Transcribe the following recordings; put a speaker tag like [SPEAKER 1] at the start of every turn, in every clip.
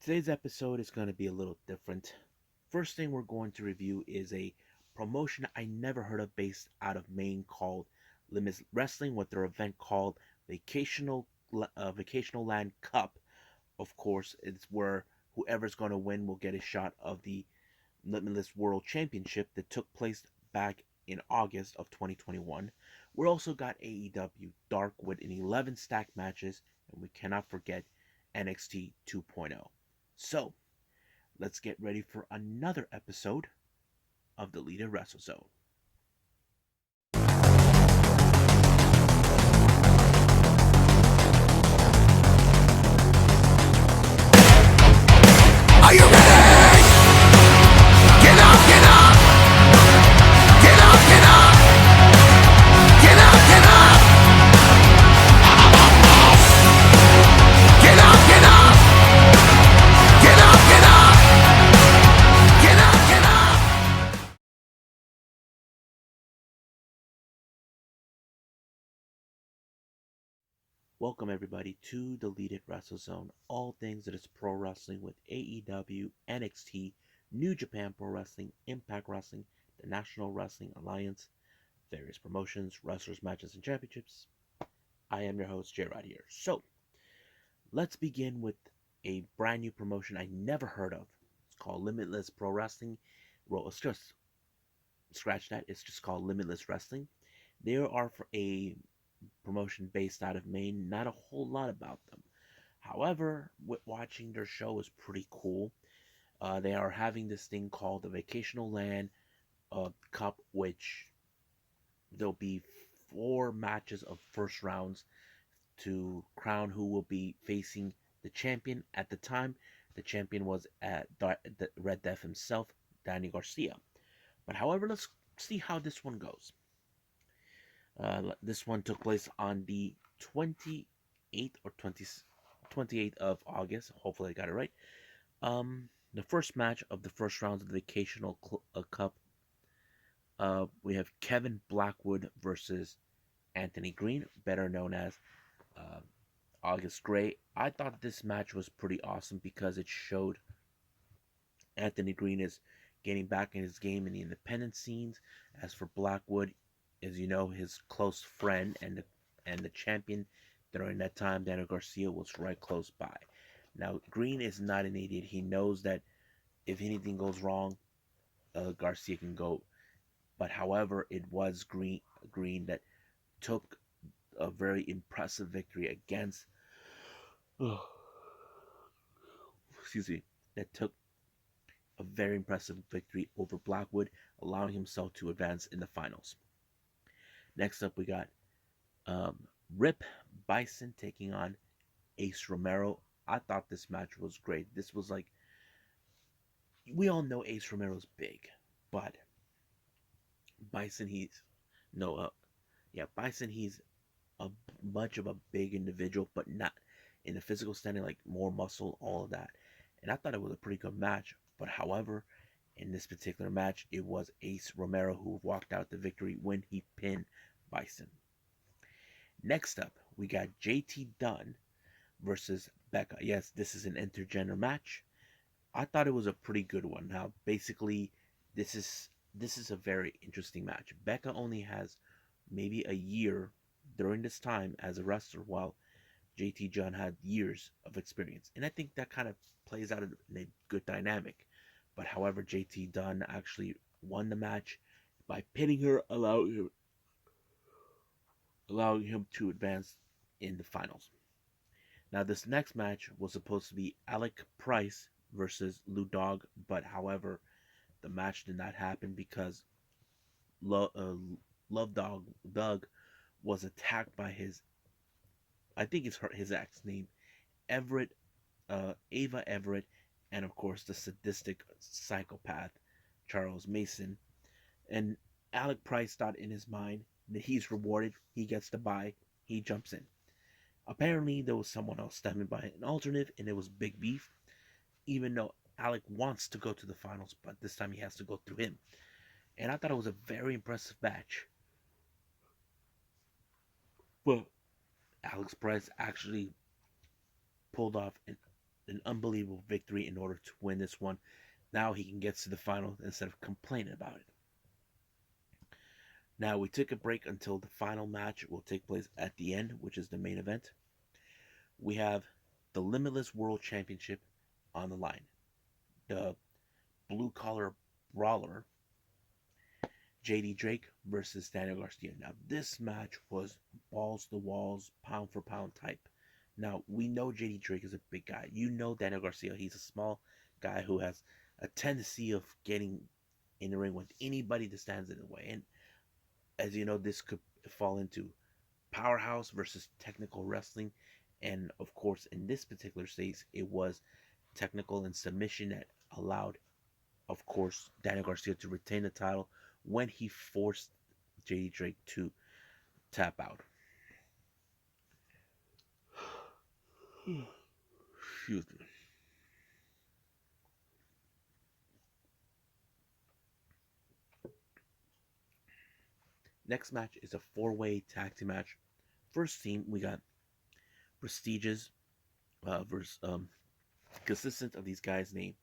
[SPEAKER 1] Today's episode is going to be a little different. First thing we're going to review is a promotion I never heard of based out of Maine called Limitless Wrestling with their event called Vacational Land Cup. Of course, it's where whoever's going to win will get a shot of the Limitless World Championship that took place back in August of 2021. We also got AEW Dark with an 11 stack matches, and we cannot forget NXT 2.0. So, let's get ready for another episode of the Leader Wrestle Zone.
[SPEAKER 2] Are you ready? Get up, get up! Get up, get up! Get up, get up! Get up, get up! Get up, get up! Get up, get up!
[SPEAKER 1] Welcome everybody to the Leader Wrestle Zone. All things that is pro wrestling with AEW, NXT, New Japan Pro Wrestling, Impact Wrestling, the National Wrestling Alliance, various promotions, wrestlers, matches, and championships. I am your host, J-Rod here. So, let's begin with a brand new promotion I never heard of. It's called Limitless Pro Wrestling. Well, it's just scratch that. It's just called Limitless Wrestling. They are for a promotion based out of Maine. Not a whole lot about them. However, watching their show is pretty cool. They are having this thing called the Vacational Land Cup, which there'll be 4 matches of first rounds to crown who will be facing the champion. At the time, the champion was at the Red Death himself, Danny Garcia. But however, let's see how this one goes. This one took place on the 28th or 28th of August. Hopefully, I got it right. The first match of the first round of the Vacational Cup. We have Kevin Blackwood versus Anthony Green, better known as uh, August Gray. I thought this match was pretty awesome because it showed Anthony Green is getting back in his game in the independent scenes. As for Blackwood, as you know, his close friend and the champion during that time, Daniel Garcia, was right close by. Now, Green is not an idiot. He knows that if anything goes wrong, Garcia can go. But however, it was Green that took a very impressive victory against. Oh, excuse me. That took a very impressive victory over Blackwood, allowing himself to advance in the finals. Next up, we got um, Rip Bison taking on Ace Romero. I thought this match was great. This was like, we all know Ace Romero's big, but Bison, he's no, yeah, Bison, he's a much of a big individual, but not in the physical standing, like more muscle, all of that. And I thought it was a pretty good match. But however, in this particular match, it was Ace Romero who walked out the victory when he pinned Bison. Next up, we got JT Dunn versus Becca. Yes, this is an intergender match. I thought it was a pretty good one. Now, basically, this is this is a very interesting match. Becca only has maybe a year during this time as a wrestler, while JT Dunn had years of experience, and I think that kind of plays out in a good dynamic. But however, JT Dunn actually won the match by pinning her, allowing him to advance in the finals. Now, this next match was supposed to be Alec Price versus Lou Dog, but however, the match did not happen because Love Dog Doug was attacked by I think it's his ex name, Everett, Ava Everett, and of course the sadistic psychopath Charles Mason. And Alec Price thought in his mind that he's rewarded, he gets to buy, he jumps in. Apparently, there was someone else standing by an alternate, and it was Big Beef. Even though Alec wants to go to the finals, but this time he has to go through him. And I thought it was a very impressive match. Well, Alex Price actually pulled off an unbelievable victory in order to win this one. Now he can get to the final instead of complaining about it. Now we took a break until the final match will take place at the end, which is the main event. We have the Limitless World Championship on the line. The blue collar brawler JD Drake versus Daniel Garcia. Now this match was balls to walls, pound for pound type. Now we know JD Drake is a big guy. You know Daniel Garcia, he's a small guy who has a tendency of getting in the ring with anybody that stands in the way. And as you know, this could fall into powerhouse versus technical wrestling. And of course, in this particular case, it was technical and submission that allowed, of course, Daniel Garcia to retain the title when he forced JD Drake to tap out. Excuse me. Next match is a four-way tag team match. First team, we got Prestiges versus consistent of these guys named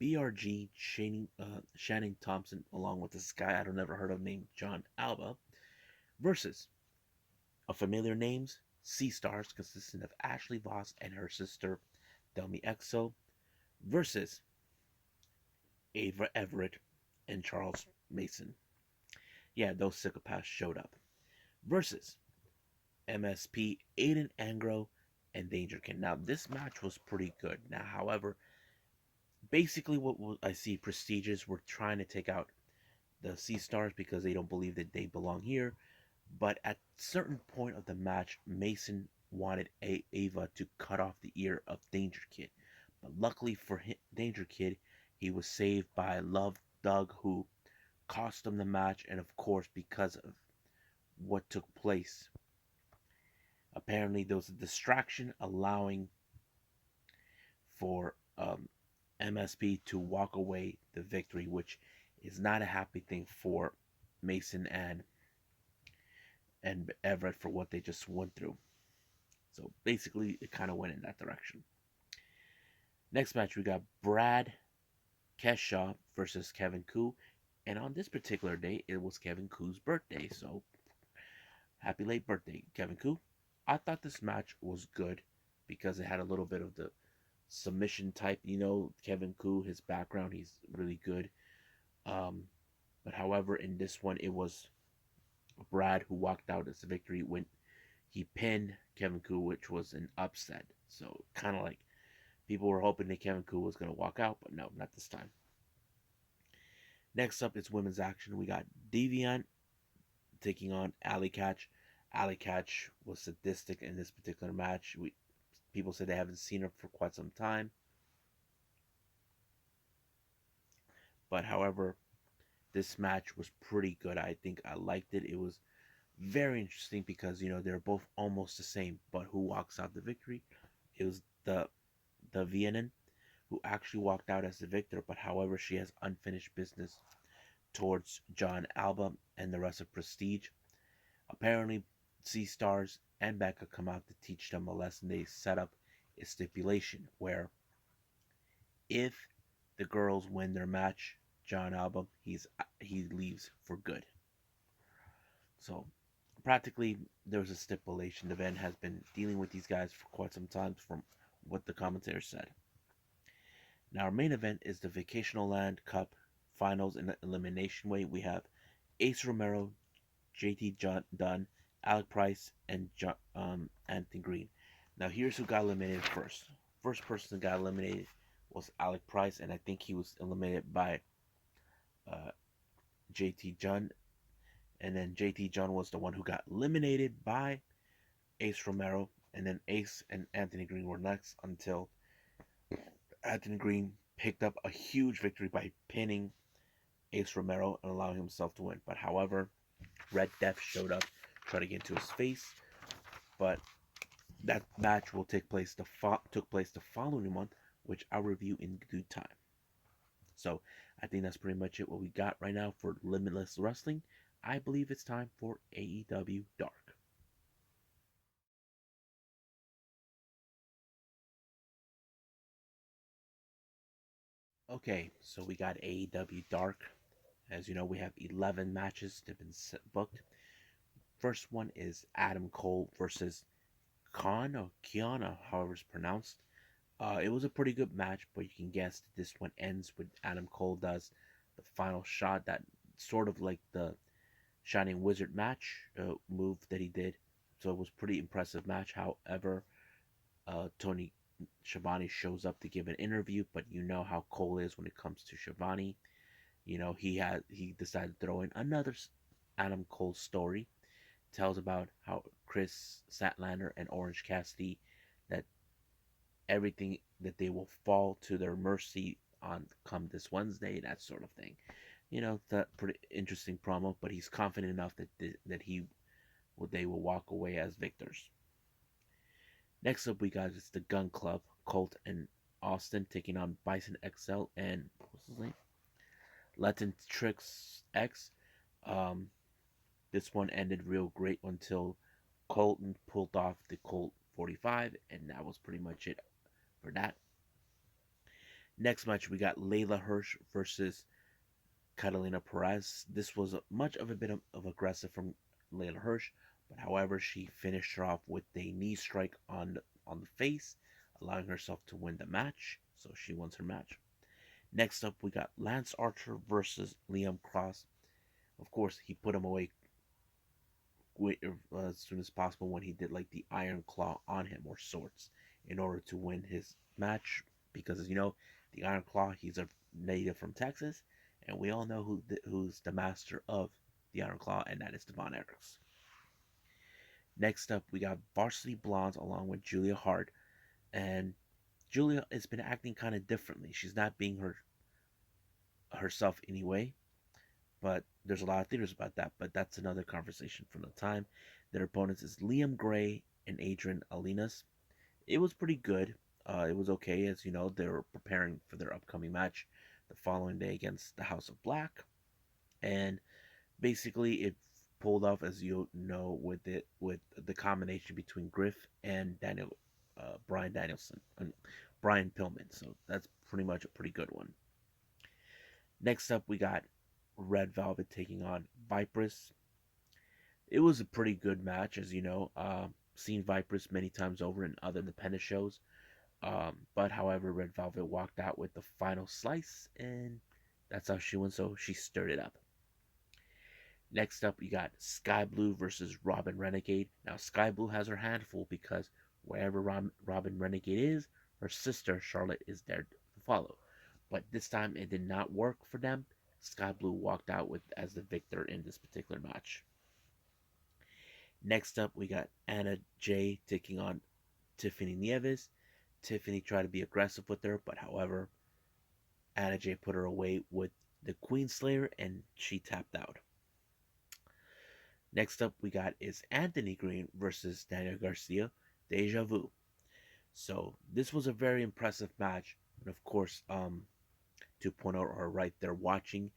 [SPEAKER 1] BRG Shannon Thompson, along with this guy I don't never heard of named John Alba, versus a familiar names Sea Stars, consistent of Ashley Voss and her sister Delmy Exo, versus Ava Everett and Charles Mason. Yeah, those psychopaths showed up. Versus MSP Aiden Angro and Danger King. Now this match was pretty good. Now, however, basically what I see Prestiges were trying to take out the Sea Stars because they don't believe that they belong here. But at certain point of the match, Mason wanted Ava to cut off the ear of Danger Kid. But luckily for Danger Kid, he was saved by Love Doug, who cost him the match. And of course, because of what took place, apparently there was a distraction allowing for MSP to walk away the victory, which is not a happy thing for Mason and Everett for what they just went through. So basically, it kind of went in that direction. Next match, we got Brad Keshaw versus Kevin Koo. And on this particular day, it was Kevin Koo's birthday. So happy late birthday, Kevin Koo. I thought this match was good because it had a little bit of the submission type. You know, Kevin Koo, his background, he's really good. Um, but however, in this one, it was Brad who walked out as the victory when he pinned Kevin Koo, which was an upset. So kind of like people were hoping that Kevin Koo was going to walk out, but no, not this time. Next up is women's action. We got Deviant taking on Alley Catch. Alley Catch was sadistic in this particular match. People said they haven't seen her for quite some time. But however, this match was pretty good. I think I liked it. It was very interesting because they're both almost the same, but who walks out the victory? It was the Vienna who actually walked out as the victor, but however she has unfinished business towards John Alba and the rest of Prestige. Apparently, Sea Stars and Becca come out to teach them a lesson. They set up a stipulation where if the girls win their match, John Alba he leaves for good. So practically there was a stipulation. The event has been dealing with these guys for quite some time from what the commentator said. Now our main event is the Vacational Land Cup finals in the elimination way. We have Ace Romero, JT Dunn, Alec Price, and Anthony Green. Now here's who got eliminated first. First person that got eliminated was Alec Price, and I think he was eliminated by uh, JT Dunn. And then JT Dunn was the one who got eliminated by Ace Romero, and then Ace and Anthony Green were next until Anthony Green picked up a huge victory by pinning Ace Romero and allowing himself to win. But however, Red Death showed up, tried to get into his face, but that match will took place the following month, which I'll review in due time. So I think that's pretty much it. What we got right now for Limitless Wrestling. I believe it's time for AEW Dark. Okay, so we got AEW Dark. As you know, we have 11 matches that have been booked. First one is Adam Cole versus Khan or Kiana, however it's pronounced. It was a pretty good match, but you can guess that this one ends with Adam Cole does the final shot, that sort of like the Shining Wizard match move that he did. So it was a pretty impressive match. However, Tony Schiavone shows up to give an interview, but you know how Cole is when it comes to Schiavone. You know, he decided to throw in another Adam Cole story. Tells about how Chris Statlander and Orange Cassidy, that everything that they will fall to their mercy on come this Wednesday, that sort of thing. You know, that pretty interesting promo, but he's confident enough that they will walk away as victors. Next up, we got is the Gun Club, Colt and Austin taking on Bison XL and what's his name, Latin Trix X. Um, this one ended real great until Colton pulled off the Colt 45, and that was pretty much it for that. Next match, we got Layla Hirsch versus Catalina Perez. This was much of a bit of aggressive from Layla Hirsch, but however, she finished her off with a knee strike on the face, allowing herself to win the match. So she wins her match. Next up, we got Lance Archer versus Liam Cross. Of course, he put him away as soon as possible when he did like the Iron Claw on him or sorts in order to win his match. Because as you know, the Iron Claw, he's a native from Texas, and we all know who's the master of the Iron Claw, and that is Devon Eriks. Next up, we got Varsity Blondes along with Julia Hart, and Julia has been acting kind of differently. She's not being herself anyway, but there's a lot of theories about that. But that's another conversation from the time. Their opponents is Liam Gray and Adrian Alinas. It was pretty good. It was okay, as you know, they were preparing for their upcoming match the following day against the House of Black, and basically it pulled off, as you know, with the combination between Griff and Brian Danielson and Brian Pillman. So that's pretty much a pretty good one. Next up, we got Red Velvet taking on Vipress. It was a pretty good match, as you know. Seen Vipress many times over in other independent shows. But however, Red Velvet walked out with the final slice, and that's how she won. So she stirred it up. Next up, you got Sky Blue versus Robin Renegade. Now, Sky Blue has her handful because wherever Robin Renegade is, her sister Charlotte is there to follow. But this time it did not work for them. Sky Blue walked out with as the victor in this particular match. Next up, we got Anna Jay taking on Tiffany Nieves. Tiffany tried to be aggressive with her, but however, Anna Jay put her away with the Queen Slayer and she tapped out. Next up, we got is Anthony Green versus Daniel Garcia, Deja Vu. So this was a very impressive match, and of course, 2.0 are right there watching,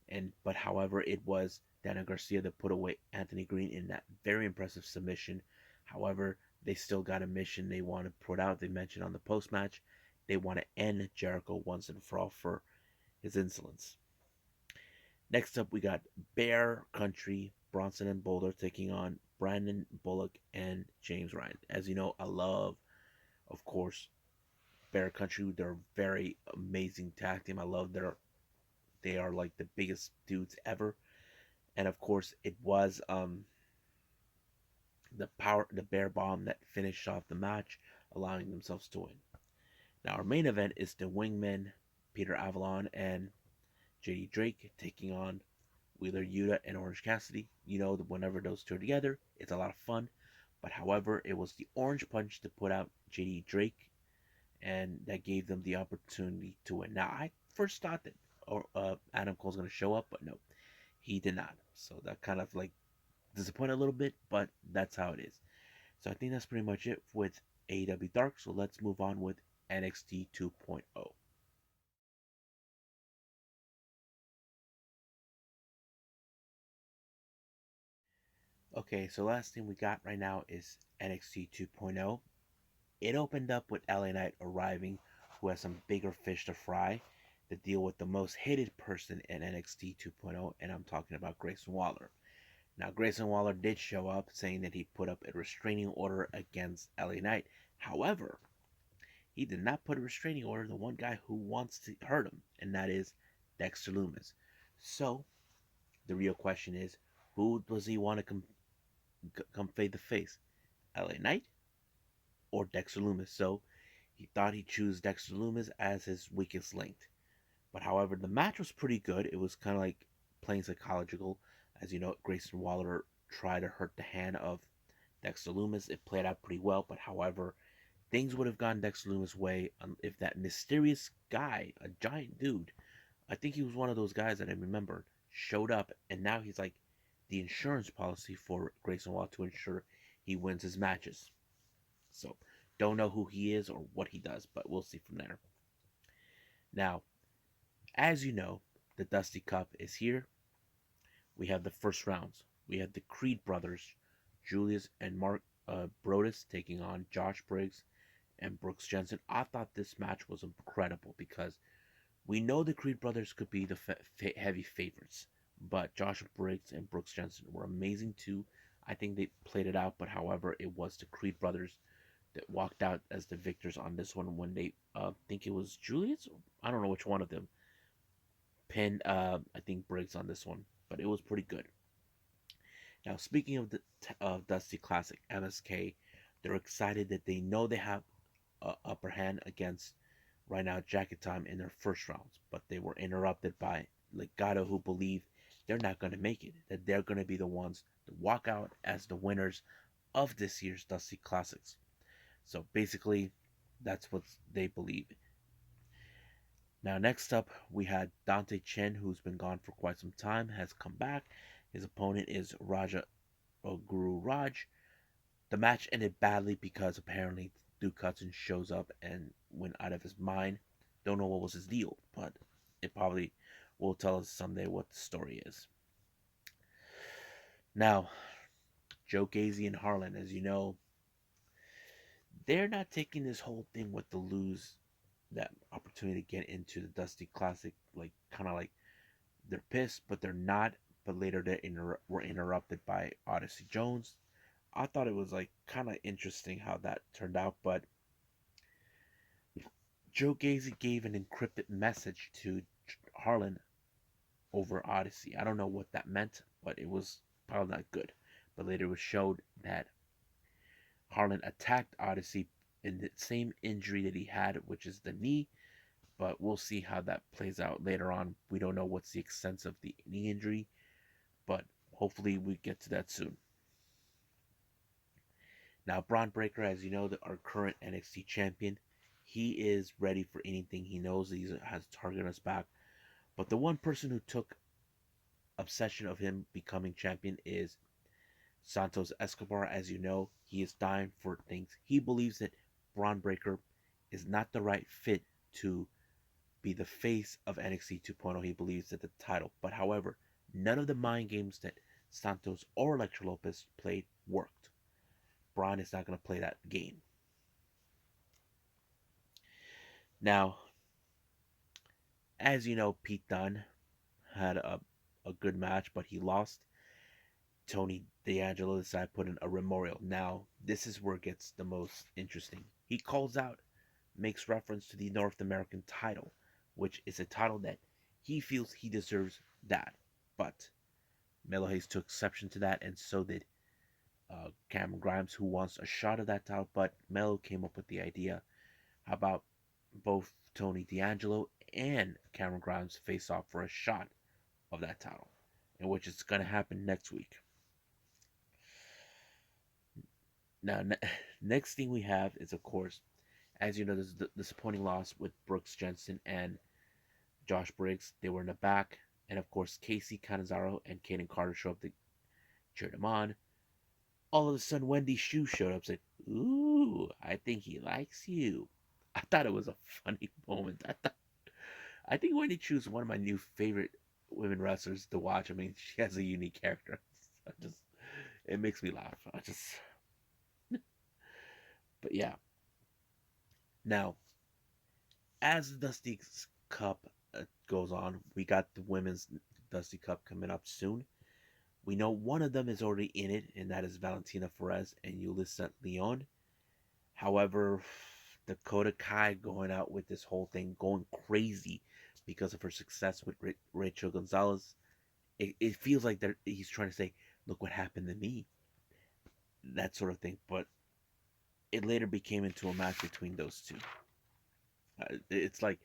[SPEAKER 1] and but however, it was Daniel Garcia that put away Anthony Green in that very impressive submission. However, they still got a mission they want to put out. They mentioned on the post match they want to end Jericho once and for all for his insolence. Next up, we got Bear Country, Bronson and Boulder taking on Brandon Bullock and James Ryan. As you know, I love, of course, Bear Country. They're a very amazing tag team. I love they are like the biggest dudes ever. And of course, it was the Bear Bomb that finished off the match, allowing themselves to win. Now our main event is the Wingmen, Peter Avalon and JD Drake taking on Wheeler Yuta and Orange Cassidy. You know that whenever those two are together, it's a lot of fun. But however, it was the Orange Punch to put out JD Drake, and that gave them the opportunity to win. Now, I first thought that Adam Cole's going to show up, but no, he did not. So that kind of like disappointed a little bit, but that's how it is. So I think that's pretty much it with AEW Dark. So let's move on with NXT 2.0. Okay, so last thing we got right now is NXT 2.0. It opened up with LA Knight arriving, who has some bigger fish to fry. to deal with the most hated person in NXT 2.0, and I'm talking about Grayson Waller. Now, Grayson Waller did show up saying that he put up a restraining order against LA Knight. However, he did not put a restraining order on the one guy who wants to hurt him, and that is Dexter Loomis. So, the real question is, who does he want to come face to face? LA Knight or Dexter Loomis? So, he thought he'd choose Dexter Loomis as his weakest link. But however, the match was pretty good. It was kind of like playing psychological. As you know, Grayson Waller tried to hurt the hand of Dexter Loomis. It played out pretty well, but however, things would have gone Dexter Loomis' way if that mysterious guy, a giant dude, I think he was one of those guys that I remembered, showed up, and now he's like the insurance policy for Grayson Waller to ensure he wins his matches. So, don't know who he is or what he does, but we'll see from there. Now, as you know, the Dusty Cup is here. We have the first rounds. We have the Creed brothers, Julius and Mark Brodus, taking on Josh Briggs and Brooks Jensen. I thought this match was incredible because we know the Creed brothers could be the heavy favorites, but Josh Briggs and Brooks Jensen were amazing too. I think they played it out, but however, it was the Creed brothers that walked out as the victors on this one when they think it was Julius. I don't know which one of them pinned. I think Briggs on this one, but it was pretty good. Now, speaking of the Dusty Classic, MSK, they're excited that they know they have upper hand against right now Jacket Time in their first rounds, but they were interrupted by Legado, who believe they're not going to make it, that they're going to be the ones to walk out as the winners of this year's Dusty Classics. So basically, that's what they believe. Now, next up, we had Dante Chen, who's been gone for quite some time, has come back. His opponent is Raja Guru Raj. The match ended badly because apparently Duke Hudson shows up and went out of his mind. Don't know what was his deal, but it probably will tell us someday what the story is. Now, Joe Gacy and Harlan, as you know, they're not taking this whole thing with the lose that opportunity to get into the Dusty Classic, like kind of like they're pissed, but they're not. But later they were interrupted by Odyssey Jones. I thought it was like kind of interesting how that turned out, but Joe Gacy gave an encrypted message to Harlan over Odyssey. I don't know what that meant, but it was probably not good. But later it was showed that Harlan attacked Odyssey in the same injury that he had, which is the knee. But we'll see how that plays out later on. We don't know what's the extent of the knee injury, but hopefully we get to that soon. Now, Braun Breaker, as you know, our current NXT champion, he is ready for anything. He knows he has a target on his back. But the one person who took obsession of him becoming champion is Santos Escobar. As you know, he is dying for things. He believes that Braun Breaker is not the right fit to be the face of NXT 2.0. He believes that the title. But however, none of the mind games that Santos or Electro Lopez played worked. Braun is not going to play that game. Now, as you know, Pete Dunne had a good match, but he lost. Tony D'Angelo decided to put in a memorial. Now, this is where it gets the most interesting. He calls out, makes reference to the North American title, which is a title that he feels he deserves that. But Melo Hayes took exception to that, and so did Cameron Grimes, who wants a shot at that title. But Melo came up with the idea: how about both Tony D'Angelo and Cameron Grimes face off for a shot of that title, in which it's going to happen next week. Now, next thing we have is, of course, as you know, there's the disappointing loss with Brooks Jensen and Josh Briggs. They were in the back, and of course, Casey Canizaro and Kaden Carter show up to cheer them on. All of a sudden, Wendy Shu showed up and said, "Ooh, I think he likes you." I thought it was a funny moment. I think Wendy Chu is one of my new favorite women wrestlers to watch. I mean, she has a unique character. It makes me laugh. But yeah. Now, as the Dusty Cup goes on, we got the women's Dusty Cup coming up soon. We know one of them is already in it, and that is Valentina Perez and Yulisa Leon. However, Dakota Kai going out with this whole thing, going crazy because of her success with Rachel Gonzalez. It feels like he's trying to say, "Look what happened to me," that sort of thing. But it later became into a match between those two. It's like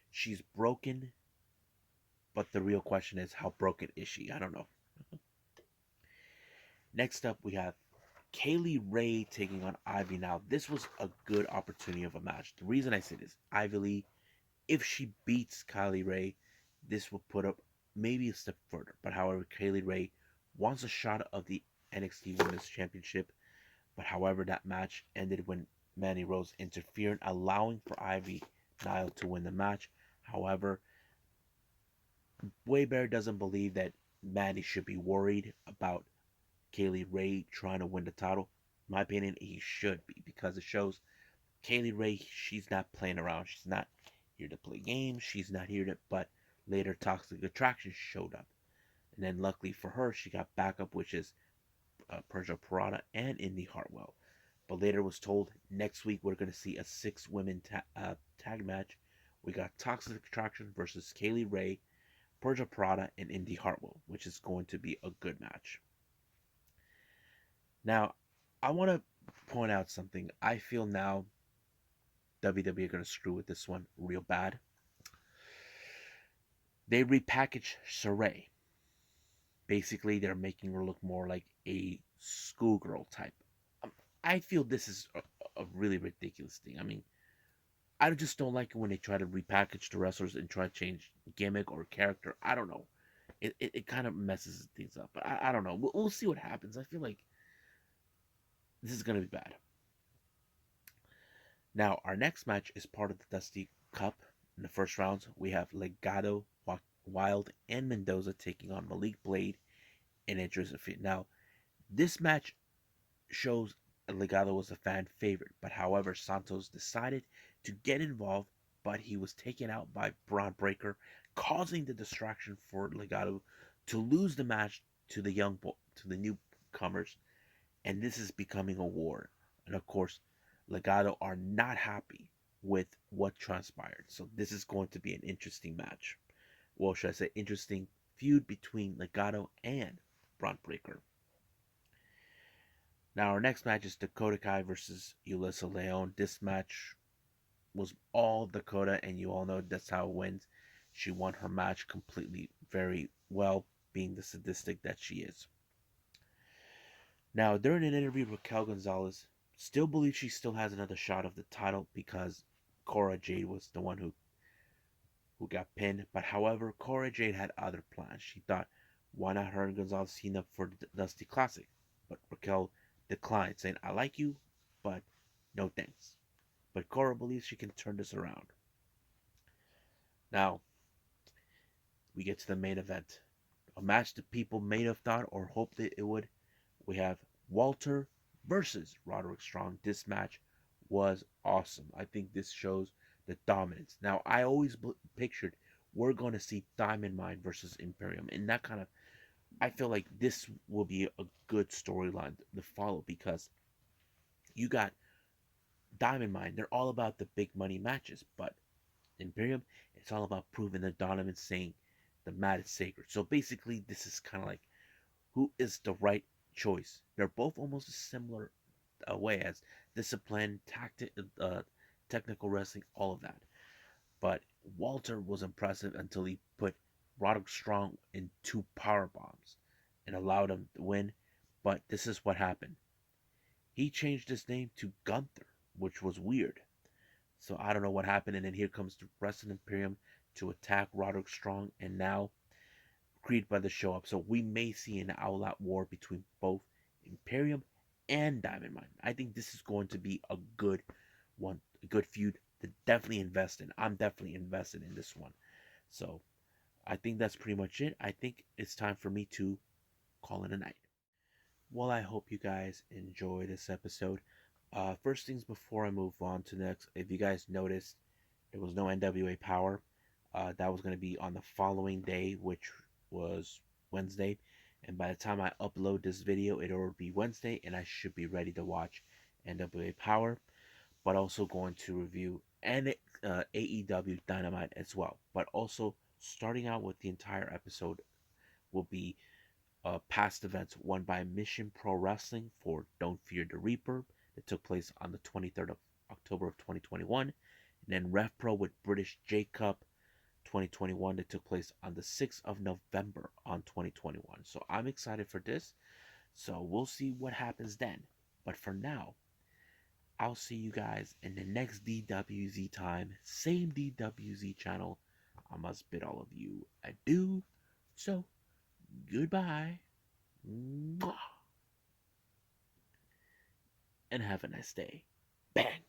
[SPEAKER 1] she's broken, but the real question is, how broken is she? I don't know. Next up, we have Kaylee Ray taking on Ivy. Now, this was a good opportunity of a match. The reason I say this, Ivy Lee, if she beats Kylie Ray, this will put up maybe a step further. But however, Kaylee Ray wants a shot of the NXT Women's Championship. But however, that match ended when Mandy Rose interfered, allowing for Ivy Nile to win the match. However, Waybear doesn't believe that Mandy should be worried about Kaylee Ray trying to win the title. In my opinion, he should be because it shows Kaylee Ray, she's not playing around. She's not here to play games. She's not here to. But later, Toxic Attraction showed up, and then luckily for her, she got backup, which is Persia Parada and Indy Hartwell. But later was told next week we're going to see a 6 women tag match. We got Toxic Attraction versus Kaylee Ray, Persia Parada, and Indy Hartwell, which is going to be a good match. Now, I want to point out something. I feel now WWE are going to screw with this one real bad. They repackaged Saray. Basically, they're making her look more like a schoolgirl type. Um, I feel this is a really ridiculous thing. I mean, I just don't like it when they try to repackage the wrestlers and try to change gimmick or character. I don't know. It kind of messes things up. But I don't know. We'll see what happens. I feel like this is going to be bad. Now, our next match is part of the Dusty Cup. In the first rounds, we have Legado, Wild, and Mendoza taking on Malik Blade and Idris Afid. Now, this match shows Legado was a fan favorite, but however, Santos decided to get involved, but he was taken out by Braun Breaker, causing the distraction for Legado to lose the match to to the newcomers, and this is becoming a war. And of course, Legado are not happy with what transpired, so this is going to be an interesting match. Well, should I say interesting feud between Legado and Braun Breaker. Now, our next match is Dakota Kai versus Yulisa Leon. This match was all Dakota, and you all know that's how it went. She won her match completely very well, being the sadistic that she is. Now, during an interview, Raquel Gonzalez still believes she still has another shot of the title because Cora Jade was the one who got pinned. But however, Cora Jade had other plans. She thought, why not her and Gonzalez team up for the Dusty Classic? But Raquel declined, saying, I like you, but no thanks. But Cora believes she can turn this around. Now, we get to the main event. A match that people may have thought or hoped that it would. We have Walter versus Roderick Strong. This match was awesome. I think this shows the dominance. Now, I always pictured we're going to see Diamond Mine versus Imperium, and that kind of I feel like this will be a good storyline to follow because you got Diamond Mine. They're all about the big money matches, but Imperium, it's all about proving the dominance, saying the mat is sacred. So basically, this is kind of like who is the right choice. They're both almost a similar way as discipline, technical wrestling, all of that. But Walter was impressive until he put Roderick Strong in 2 power bombs and allowed him to win. But this is what happened. He changed his name to Gunther, which was weird. So I don't know what happened. And then here comes the Wrestling Imperium to attack Roderick Strong. And now Creed Brothers show up. So we may see an all-out war between both Imperium and Diamond Mine. I think this is going to be a good one, a good feud to definitely invest in. I'm definitely invested in this one. So I think that's pretty much it. I think it's time for me to call it a night. Well, I hope you guys enjoy this episode. First things before I move on to next, if you guys noticed, there was no NWA Power. That was going to be on the following day, which was Wednesday. And by the time I upload this video, it'll be Wednesday, and I should be ready to watch NWA Power. But also going to review AEW Dynamite as well. But also starting out with the entire episode will be past events won by Mission Pro Wrestling for Don't Fear the Reaper that took place on the 23rd of October of 2021. And then Rev Pro with British J Cup 2021 that took place on the 6th of November on 2021. So I'm excited for this. So we'll see what happens then. But for now, I'll see you guys in the next DWZ time, same DWZ channel. I must bid all of you adieu. So, goodbye. Mwah, and have a nice day. Bang.